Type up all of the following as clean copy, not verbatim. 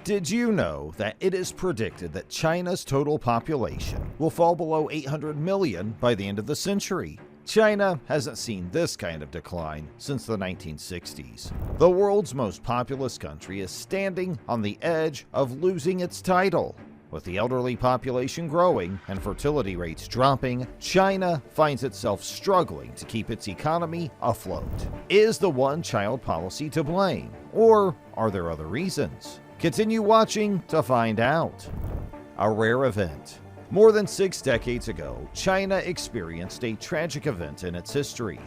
Did you know that it is predicted that China's total population will fall below 800 million by the end of the century? China hasn't seen this kind of decline since the 1960s. The world's most populous country is standing on the edge of losing its title. With the elderly population growing and fertility rates dropping, China finds itself struggling to keep its economy afloat. Is the one-child policy to blame, or are there other reasons? Continue watching to find out. A rare event. More than 6 decades ago, China experienced a tragic event in its history.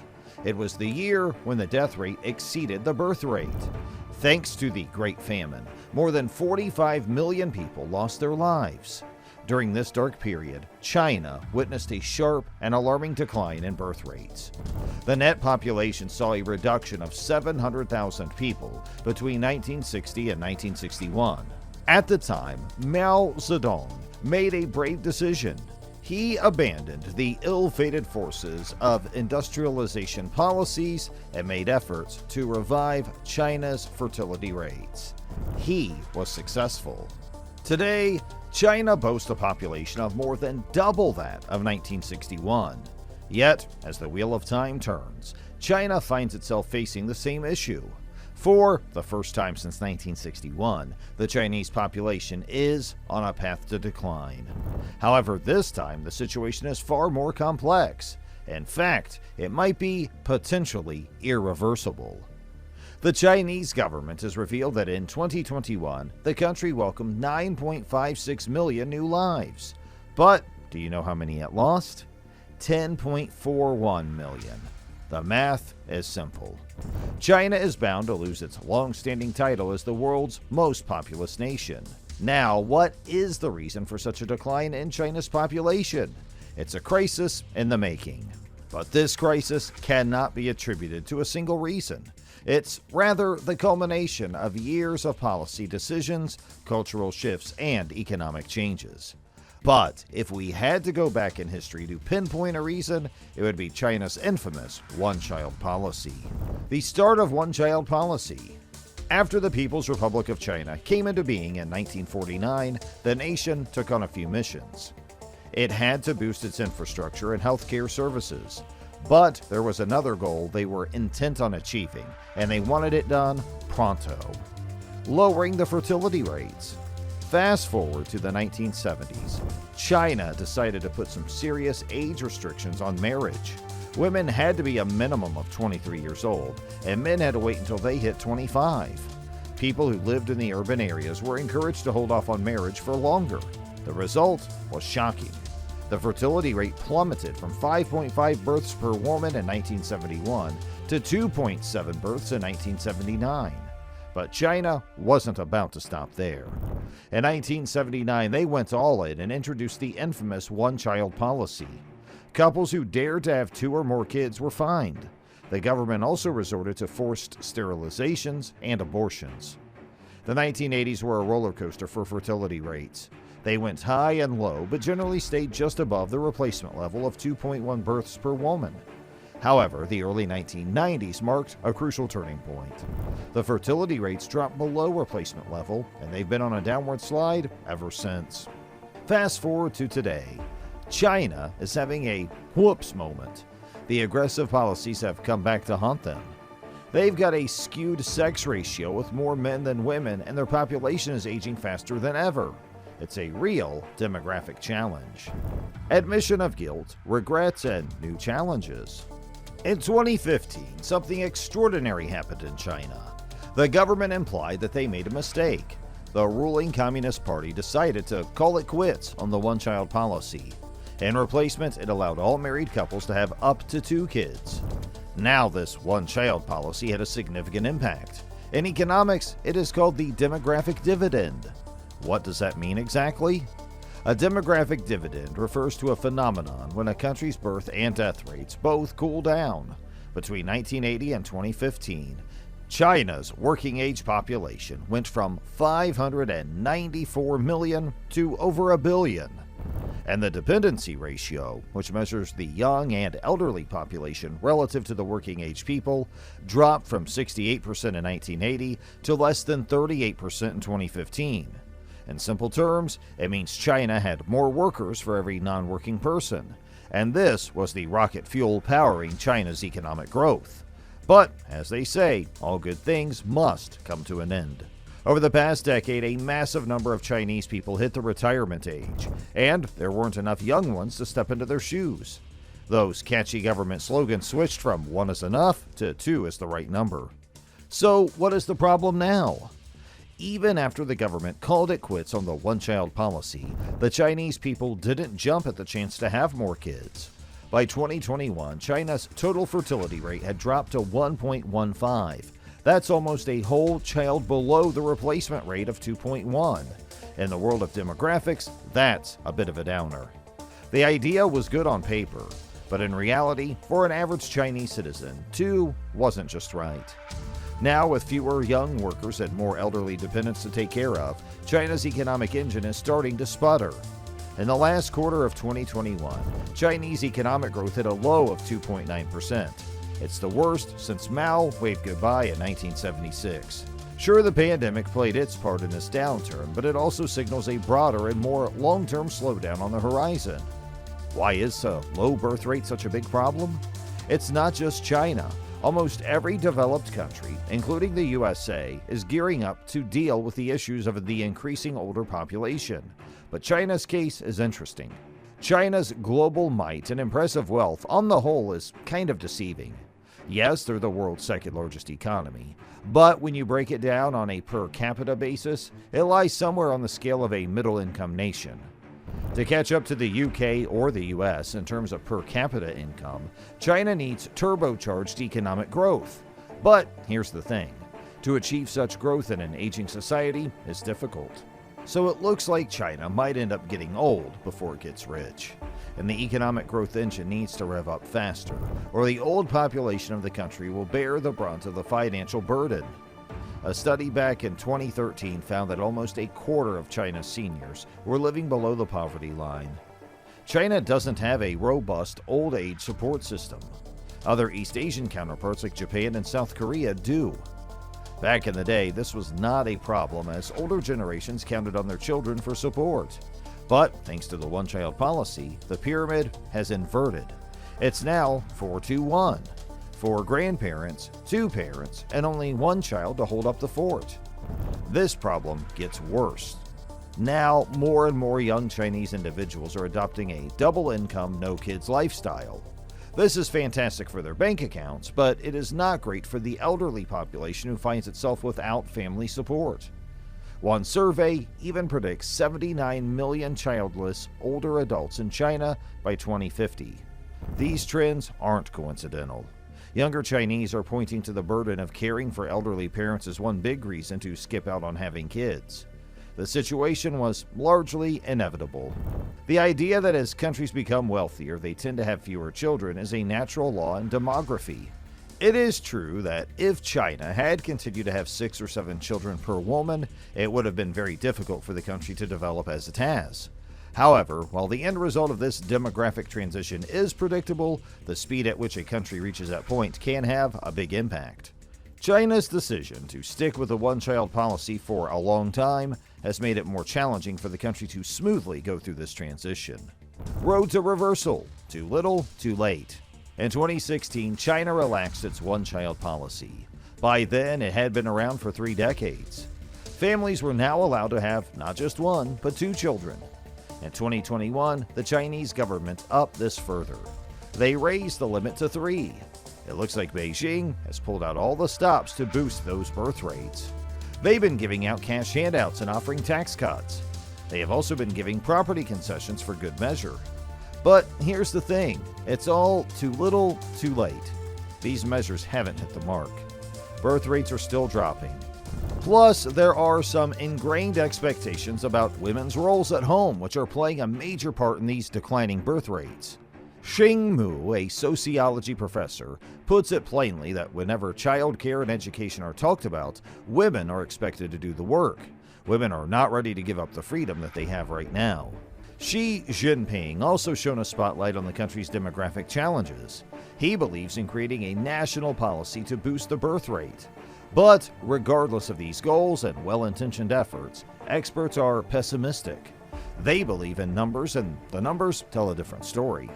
It was the year when the death rate exceeded the birth rate. Thanks to the Great Famine, more than 45 million people lost their lives. During this dark period, China witnessed a sharp and alarming decline in birth rates. The net population saw a reduction of 700,000 people between 1960 and 1961. At the time, Mao Zedong made a brave decision. He abandoned the ill-fated forces of industrialization policies and made efforts to revive China's fertility rates. He was successful. Today, China boasts a population of more than double that of 1961. Yet, as the wheel of time turns, China finds itself facing the same issue. For the first time since 1961, the Chinese population is on a path to decline. However, this time the situation is far more complex. In fact, it might be potentially irreversible. The Chinese government has revealed that in 2021, the country welcomed 9.56 million new lives. But do you know how many it lost? 10.41 million. The math is simple. China is bound to lose its long-standing title as the world's most populous nation. Now, what is the reason for such a decline in China's population? It's a crisis in the making. But this crisis cannot be attributed to a single reason. It's rather the culmination of years of policy decisions, cultural shifts, and economic changes. But if we had to go back in history to pinpoint a reason, it would be China's infamous one-child policy. The start of one-child policy. After the People's Republic of China came into being in 1949, the nation took on a few missions. It had to boost its infrastructure and healthcare services. But there was another goal they were intent on achieving, and they wanted it done pronto: lowering the fertility rates. Fast forward to the 1970s, China decided to put some serious age restrictions on marriage. Women had to be a minimum of 23 years old, and men had to wait until they hit 25. People who lived in the urban areas were encouraged to hold off on marriage for longer. The result was shocking. The fertility rate plummeted from 5.5 births per woman in 1971 to 2.7 births in 1979. But China wasn't about to stop there. In 1979, they went all in and introduced the infamous one-child policy. Couples who dared to have 2 or more kids were fined. The government also resorted to forced sterilizations and abortions. The 1980s were a roller coaster for fertility rates. They went high and low, but generally stayed just above the replacement level of 2.1 births per woman. However, the early 1990s marked a crucial turning point. The fertility rates dropped below replacement level, and they've been on a downward slide ever since. Fast forward to today. China is having a whoops moment. The aggressive policies have come back to haunt them. They've got a skewed sex ratio with more men than women, and their population is aging faster than ever. It's a real demographic challenge. Admission of guilt, regrets, and new challenges. In 2015, something extraordinary happened in China. The government implied that they made a mistake. The ruling Communist Party decided to call it quits on the one-child policy. In replacement, it allowed all married couples to have up to 2 kids. Now this one-child policy had a significant impact. In economics, it is called the Demographic Dividend. What does that mean exactly? A demographic dividend refers to a phenomenon when a country's birth and death rates both cool down. Between 1980 and 2015, China's working-age population went from 594 million to over a billion. And the dependency ratio, which measures the young and elderly population relative to the working age people, dropped from 68% in 1980 to less than 38% in 2015. In simple terms, it means China had more workers for every non-working person, and this was the rocket fuel powering China's economic growth. But, as they say, all good things must come to an end. Over the past decade, a massive number of Chinese people hit the retirement age, and there weren't enough young ones to step into their shoes. Those catchy government slogans switched from 1 is enough to 2 is the right number. So, what is the problem now? Even after the government called it quits on the one-child policy, the Chinese people didn't jump at the chance to have more kids. By 2021, China's total fertility rate had dropped to 1.15. That's almost a whole child below the replacement rate of 2.1. In the world of demographics, that's a bit of a downer. The idea was good on paper, but in reality, for an average Chinese citizen, 2 wasn't just right. Now, with fewer young workers and more elderly dependents to take care of, China's economic engine is starting to sputter. In the last quarter of 2021, Chinese economic growth hit a low of 2.9%. It's the worst since Mao waved goodbye in 1976. Sure, the pandemic played its part in this downturn, but it also signals a broader and more long-term slowdown on the horizon. Why is a low birth rate such a big problem? It's not just China. Almost every developed country, including the USA, is gearing up to deal with the issues of the increasing older population. But China's case is interesting. China's global might and impressive wealth on the whole is kind of deceiving. Yes, they're the world's second largest economy, but when you break it down on a per capita basis, it lies somewhere on the scale of a middle-income nation. To catch up to the UK or the US in terms of per capita income, China needs turbocharged economic growth. But here's the thing, to achieve such growth in an aging society is difficult. So it looks like China might end up getting old before it gets rich. And the economic growth engine needs to rev up faster, or the old population of the country will bear the brunt of the financial burden. A study back in 2013 found that almost a quarter of China's seniors were living below the poverty line. China doesn't have a robust old age support system. Other East Asian counterparts like Japan and South Korea do. Back in the day, this was not a problem as older generations counted on their children for support. But thanks to the one-child policy, the pyramid has inverted. It's now 4-2-1. 4 grandparents, 2 parents, and only 1 child to hold up the fort. This problem gets worse. Now, more and more young Chinese individuals are adopting a double-income, no-kids lifestyle. This is fantastic for their bank accounts, but it is not great for the elderly population who finds itself without family support. One survey even predicts 79 million childless older adults in China by 2050. These trends aren't coincidental. Younger Chinese are pointing to the burden of caring for elderly parents as one big reason to skip out on having kids. The situation was largely inevitable. The idea that as countries become wealthier, they tend to have fewer children is a natural law in demography. It is true that if China had continued to have 6 or 7 children per woman, it would have been very difficult for the country to develop as it has. However, while the end result of this demographic transition is predictable, the speed at which a country reaches that point can have a big impact. China's decision to stick with the one-child policy for a long time has made it more challenging for the country to smoothly go through this transition. Road to reversal. Too little, too late. In 2016, China relaxed its one-child policy. By then, it had been around for 3 decades. Families were now allowed to have not just 1, but 2 children. In 2021, the Chinese government upped this further. They raised the limit to 3. It looks like Beijing has pulled out all the stops to boost those birth rates. They've been giving out cash handouts and offering tax cuts. They have also been giving property concessions for good measure. But here's the thing, it's all too little, too late. These measures haven't hit the mark. Birth rates are still dropping. Plus, there are some ingrained expectations about women's roles at home, which are playing a major part in these declining birth rates. Xing Mu, a sociology professor, puts it plainly that whenever child care and education are talked about, women are expected to do the work. Women are not ready to give up the freedom that they have right now. Xi Jinping also shone a spotlight on the country's demographic challenges. He believes in creating a national policy to boost the birth rate. But regardless of these goals and well-intentioned efforts, experts are pessimistic. They believe in numbers, and the numbers tell a different story.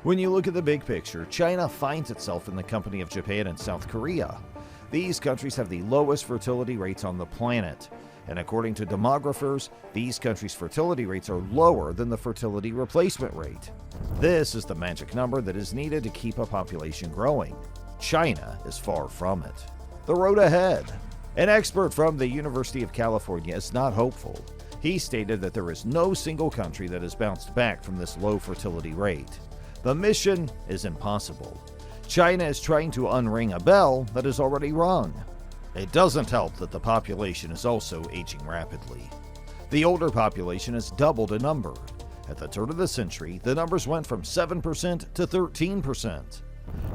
When you look at the big picture, China finds itself in the company of Japan and South Korea. These countries have the lowest fertility rates on the planet, and according to demographers, these countries' fertility rates are lower than the fertility replacement rate. This is the magic number that is needed to keep a population growing. China is far from it. The road ahead. An expert from the University of California is not hopeful. He stated that there is no single country that has bounced back from this low fertility rate. The mission is impossible. China is trying to unring a bell that is already rung. It doesn't help that the population is also aging rapidly. The older population has doubled in number. At the turn of the century, the numbers went from 7% to 13%.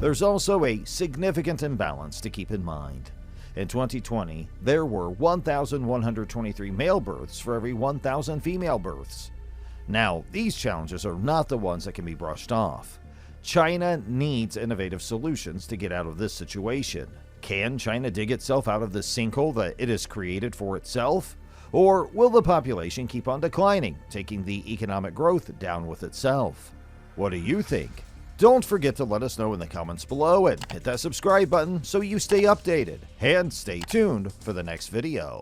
There's also a significant imbalance to keep in mind. In 2020, there were 1,123 male births for every 1,000 female births. Now, these challenges are not the ones that can be brushed off. China needs innovative solutions to get out of this situation. Can China dig itself out of the sinkhole that it has created for itself? Or will the population keep on declining, taking the economic growth down with itself? What do you think? Don't forget to let us know in the comments below and hit that subscribe button so you stay updated. And stay tuned for the next video.